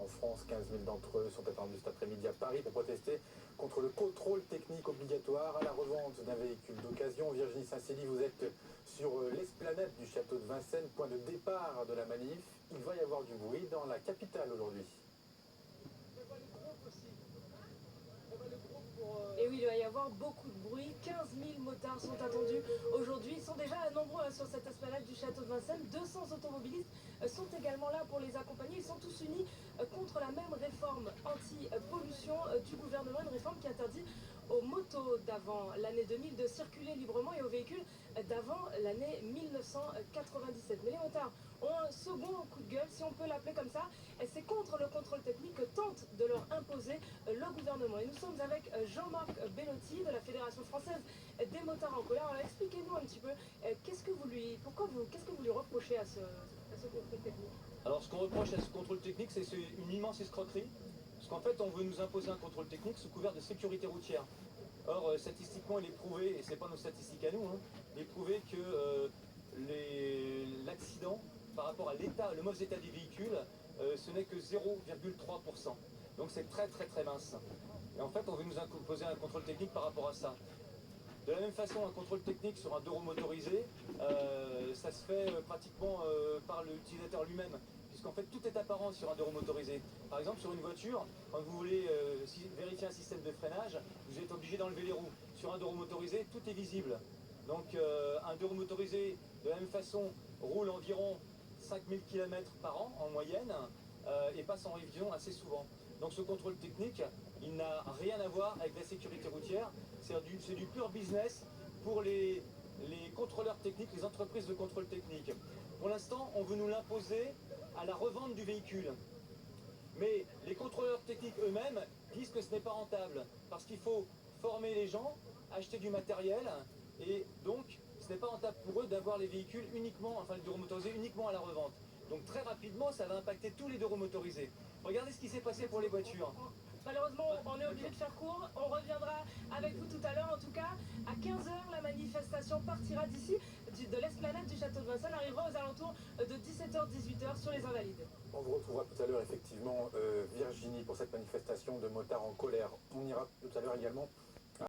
en France. 15 000 d'entre eux sont attendus cet après-midi à Paris pour protester contre le contrôle technique obligatoire à la revente d'un véhicule d'occasion. Virginie Saint-Célie, vous êtes sur l'esplanade du château de Vincennes, point de départ de la manif. Il va y avoir du bruit dans la capitale aujourd'hui. Et oui, il va y avoir beaucoup de bruit. 15 000 motards sont attendus aujourd'hui. Ils sont déjà nombreux sur cette esplanade du château de Vincennes. 200 automobilistes sont également là pour les accompagner. Ils sont tous unis contre la même réforme anti-pollution du gouvernement. Une réforme qui interdit aux motos d'avant l'année 2000 de circuler librement et aux véhicules d'avant l'année 1997. Mais les motards ont un second coup de gueule, si on peut l'appeler comme ça. Et c'est contre le contrôle technique que tente de leur imposer le gouvernement. Et nous sommes avec Jean-Marc Bellotti de la Fédération française des motards en colère. Alors expliquez-nous un petit peu, qu'est-ce que vous lui reprochez à ce contrôle technique? Alors ce qu'on reproche à ce contrôle technique, c'est une immense escroquerie. Parce qu'en fait, on veut nous imposer un contrôle technique sous couvert de sécurité routière. Or, statistiquement, il est prouvé, et ce n'est pas nos statistiques à nous, hein, il est prouvé que l'accident, par rapport à le mauvais état du véhicule, ce n'est que 0,3%. Donc c'est très très très mince. Et en fait, on veut nous imposer un contrôle technique par rapport à ça. De la même façon, un contrôle technique sur un deux roues motorisé, ça se fait pratiquement par l'utilisateur lui-même. Puisqu'en fait, tout est apparent sur un deux roues motorisé. Par exemple, sur une voiture, quand vous voulez vérifier un système de freinage, vous êtes obligé d'enlever les roues. Sur un deux roues motorisé, tout est visible. Donc un deux roues motorisé, de la même façon, roule environ 5000 km par an en moyenne et passe en révision assez souvent. Donc ce contrôle technique, il n'a rien à voir avec la sécurité routière, c'est du pur business pour les contrôleurs techniques, les entreprises de contrôle technique. Pour l'instant, on veut nous l'imposer à la revente du véhicule. Mais les contrôleurs techniques eux-mêmes disent que ce n'est pas rentable, parce qu'il faut former les gens, acheter du matériel, et donc ce n'est pas rentable pour eux d'avoir les véhicules uniquement, enfin les deux roues motorisés uniquement à la revente. Donc très rapidement, ça va impacter tous les deux roues motorisés. Regardez ce qui s'est passé pour les voitures. Malheureusement, on est obligé de faire court. On reviendra avec vous tout à l'heure. En tout cas, à 15 h, la manifestation partira d'ici, de l'esplanade du château de Vincennes, arrivera aux alentours de 17 h, 18 h sur les Invalides. On vous retrouvera tout à l'heure, effectivement, Virginie, pour cette manifestation de motards en colère. On ira tout à l'heure également